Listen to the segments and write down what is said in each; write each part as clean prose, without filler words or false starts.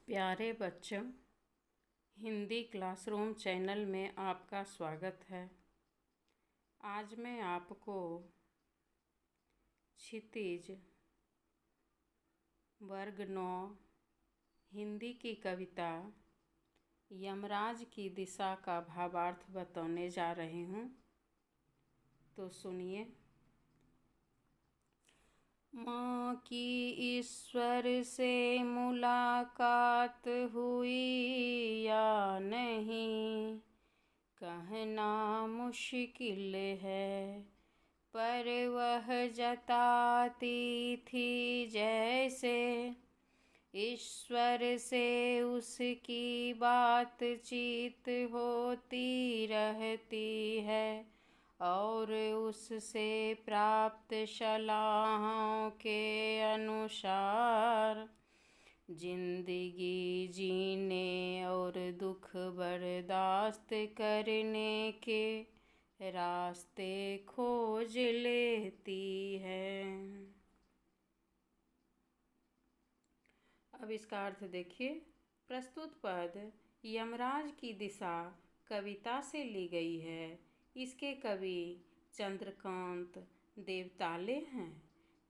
प्यारे बच्चों, Hindi classroom channel में आपका स्वागत है। आज मैं आपको क्षितिज वर्ग 9 हिंदी की कविता यमराज की दिशा का भावार्थ बताने जा रही हूँ। तो सुनिए। माँ की ईश्वर से मुलाकात हुई या नहीं, कहना मुश्किल है, पर वह जताती थी जैसे ईश्वर से उसकी बातचीत होती रहती है और उससे प्राप्त सलाहों के अनुसार जिंदगी जीने और दुख बर्दाश्त करने के रास्ते खोज लेती है। अब इसका अर्थ देखिए। प्रस्तुत पद यमराज की दिशा कविता से ली गई है। इसके कवि चंद्रकांत देवताले हैं।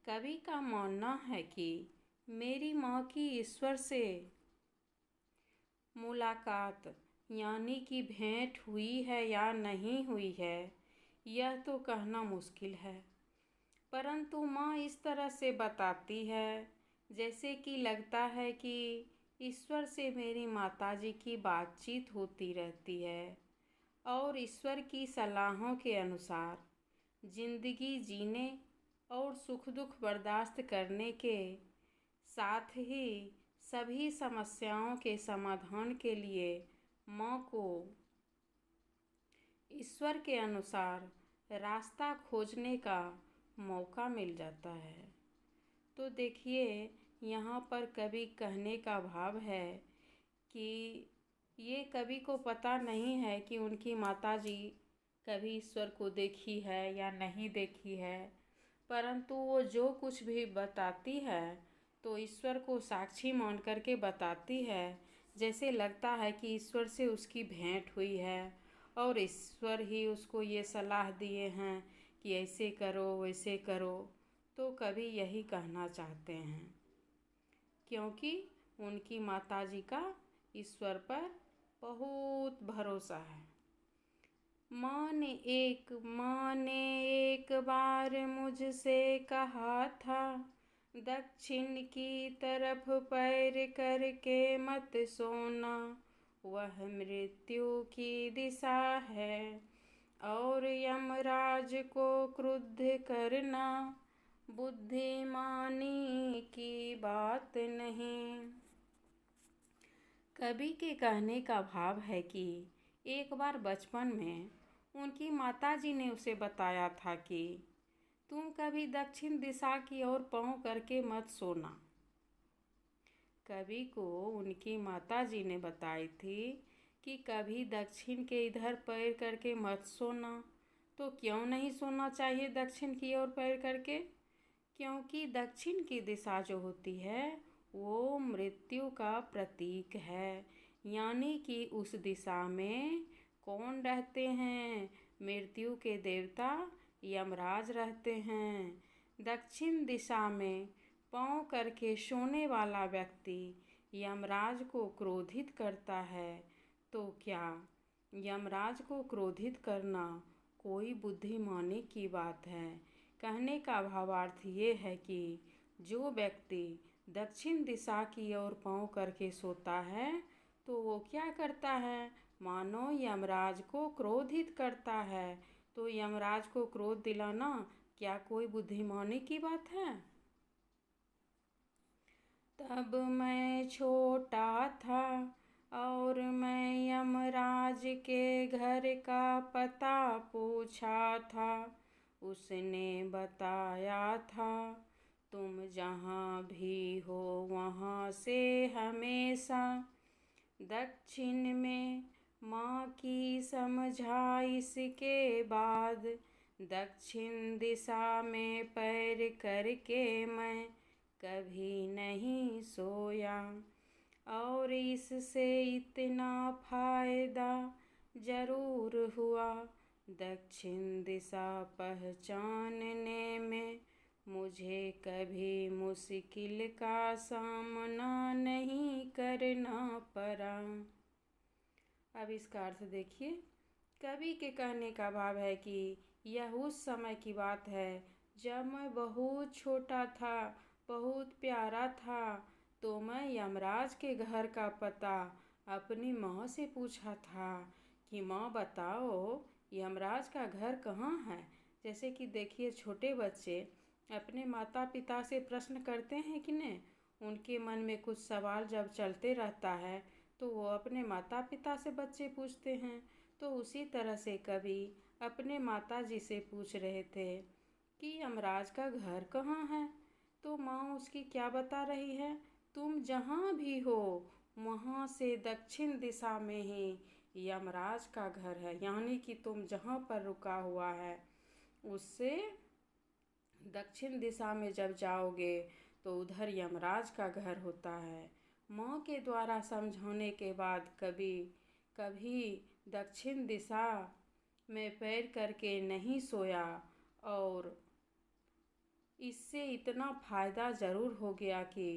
कवि का मानना है कि मेरी माँ की ईश्वर से मुलाकात यानी कि भेंट हुई है या नहीं हुई है, यह तो कहना मुश्किल है, परंतु माँ इस तरह से बताती है जैसे कि लगता है कि ईश्वर से मेरी माताजी की बातचीत होती रहती है और ईश्वर की सलाहों के अनुसार जिंदगी जीने और सुख दुख बर्दाश्त करने के साथ ही सभी समस्याओं के समाधान के लिए माँ को ईश्वर के अनुसार रास्ता खोजने का मौका मिल जाता है। तो देखिए, यहाँ पर कवि कहने का भाव है कि ये कवि को पता नहीं है कि उनकी माताजी कभी ईश्वर को देखी है या नहीं देखी है, परंतु वो जो कुछ भी बताती है तो ईश्वर को साक्षी मान करके बताती है। जैसे लगता है कि ईश्वर से उसकी भेंट हुई है और ईश्वर ही उसको ये सलाह दिए हैं कि ऐसे करो वैसे करो। तो कवि यही कहना चाहते हैं क्योंकि उनकी माताजी का ईश्वर पर बहुत भरोसा है। माँ ने एक बार मुझसे कहा था, दक्षिण की तरफ पैर करके मत सोना, वह मृत्यु की दिशा है और यमराज को क्रुद्ध करना बुद्धिमानी की बात नहीं। कवि के कहने का भाव है कि एक बार बचपन में उनकी माताजी ने उसे बताया था कि तुम कभी दक्षिण दिशा की ओर पाँव करके मत सोना। कवि को उनकी माताजी ने बताई थी कि कभी दक्षिण के इधर पैर करके मत सोना। तो क्यों नहीं सोना चाहिए दक्षिण की ओर पैर करके? क्योंकि दक्षिण की दिशा जो होती है वो मृत्यु का प्रतीक है, यानी कि उस दिशा में कौन रहते हैं? मृत्यु के देवता यमराज रहते हैं। दक्षिण दिशा में पाँव करके सोने वाला व्यक्ति यमराज को क्रोधित करता है। तो क्या यमराज को क्रोधित करना कोई बुद्धिमानी की बात है? कहने का भावार्थ ये है कि जो व्यक्ति दक्षिण दिशा की ओर पाँव करके सोता है तो वो क्या करता है? मानो यमराज को क्रोधित करता है। तो यमराज को क्रोध दिलाना क्या कोई बुद्धिमानी की बात है? तब मैं छोटा था और मैं यमराज के घर का पता पूछा था। उसने बताया था, तुम जहाँ भी हो वहाँ से हमेशा दक्षिण में माँ की समझाइश के बाद दक्षिण दिशा में पैर करके मैं कभी नहीं सोया और इससे इतना फायदा जरूर हुआ, दक्षिण दिशा पहचानने में मुझे कभी मुश्किल का सामना नहीं करना पड़ा। अब इसका अर्थ देखिए। कवि के कहने का भाव है कि यह उस समय की बात है जब मैं बहुत छोटा था, बहुत प्यारा था, तो मैं यमराज के घर का पता अपनी माँ से पूछा था कि माँ बताओ यमराज का घर कहाँ है। जैसे कि देखिए छोटे बच्चे अपने माता पिता से प्रश्न करते हैं कि नहीं, उनके मन में कुछ सवाल जब चलते रहता है तो वो अपने माता पिता से बच्चे पूछते हैं। तो उसी तरह से कवि अपने माता जी से पूछ रहे थे कि यमराज का घर कहाँ है। तो माँ उसकी क्या बता रही है, तुम जहाँ भी हो वहाँ से दक्षिण दिशा में ही यमराज का घर है, यानी कि तुम जहाँ पर रुका हुआ है उससे दक्षिण दिशा में जब जाओगे तो उधर यमराज का घर होता है। माँ के द्वारा समझाने के बाद कभी दक्षिण दिशा में पैर करके नहीं सोया और इससे इतना फ़ायदा ज़रूर हो गया कि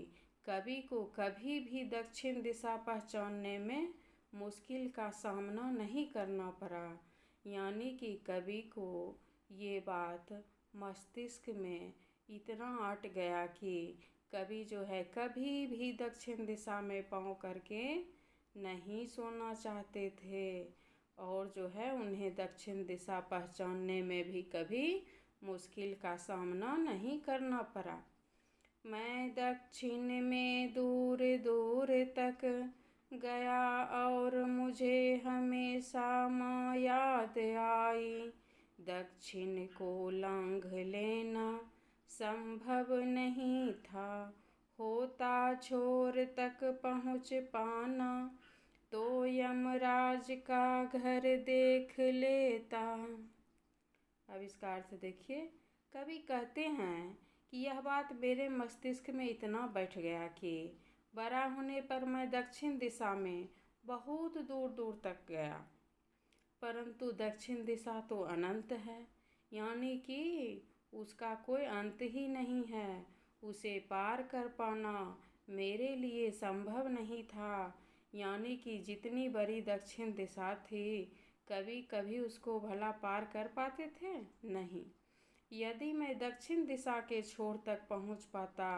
कवि को कभी भी दक्षिण दिशा पहचानने में मुश्किल का सामना नहीं करना पड़ा। यानी कि कवि को ये बात मस्तिष्क में इतना अट गया कि कवि जो है कभी भी दक्षिण दिशा में पाँव करके नहीं सोना चाहते थे और जो है उन्हें दक्षिण दिशा पहचानने में भी कभी मुश्किल का सामना नहीं करना पड़ा। मैं दक्षिण में दूर दूर तक गया और मुझे हमेशा माँ याद आई, दक्षिण को लांघ लेना संभव नहीं था, होता छोर तक पहुँच पाना तो यमराज का घर देख लेता। अब इसका अर्थ देखिए। कवि कहते हैं कि यह बात मेरे मस्तिष्क में इतना बैठ गया कि बड़ा होने पर मैं दक्षिण दिशा में बहुत दूर दूर तक गया, परंतु दक्षिण दिशा तो अनंत है, यानी कि उसका कोई अंत ही नहीं है। उसे पार कर पाना मेरे लिए संभव नहीं था। यानी कि जितनी बड़ी दक्षिण दिशा थी कभी कभी उसको भला पार कर पाते थे नहीं। यदि मैं दक्षिण दिशा के छोर तक पहुंच पाता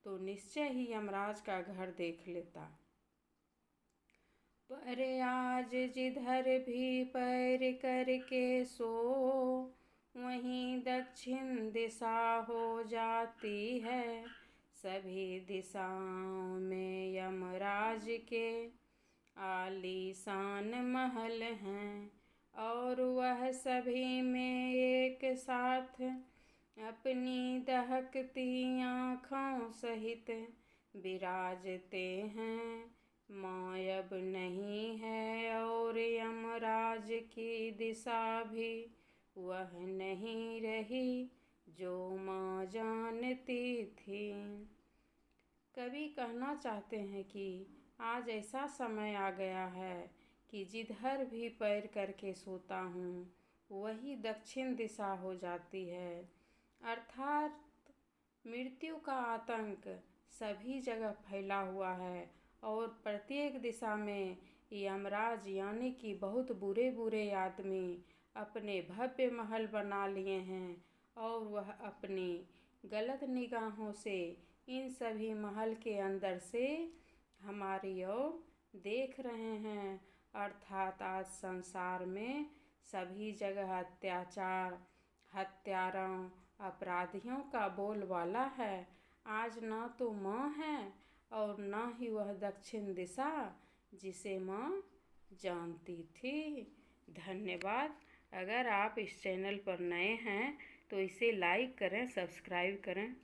तो निश्चय ही यमराज का घर देख लेता। पर आज जिधर भी पैर करके सो वहीं दक्षिण दिशा हो जाती है। सभी दिशाओं में यमराज के आलीशान महल हैं और वह सभी में एक साथ अपनी दहकती आँखों सहित विराजते हैं। माँ अब नहीं है और यमराज की दिशा भी वह नहीं रही जो माँ जानती थी। कवि कहना चाहते हैं कि आज ऐसा समय आ गया है कि जिधर भी पैर करके सोता हूँ वही दक्षिण दिशा हो जाती है। अर्थात मृत्यु का आतंक सभी जगह फैला हुआ है और प्रत्येक दिशा में यमराज यानी कि बहुत बुरे बुरे आदमी अपने भव्य महल बना लिए हैं और वह अपनी गलत निगाहों से इन सभी महल के अंदर से हमारी ओर देख रहे हैं। अर्थात आज संसार में सभी जगह अत्याचार, हत्यारों, अपराधियों का बोलबाला है। आज ना तो माँ है और ना ही वह दक्षिण दिशा जिसे माँ जानती थी। धन्यवाद। अगर आप इस चैनल पर नए हैं तो इसे लाइक करें, सब्सक्राइब करें।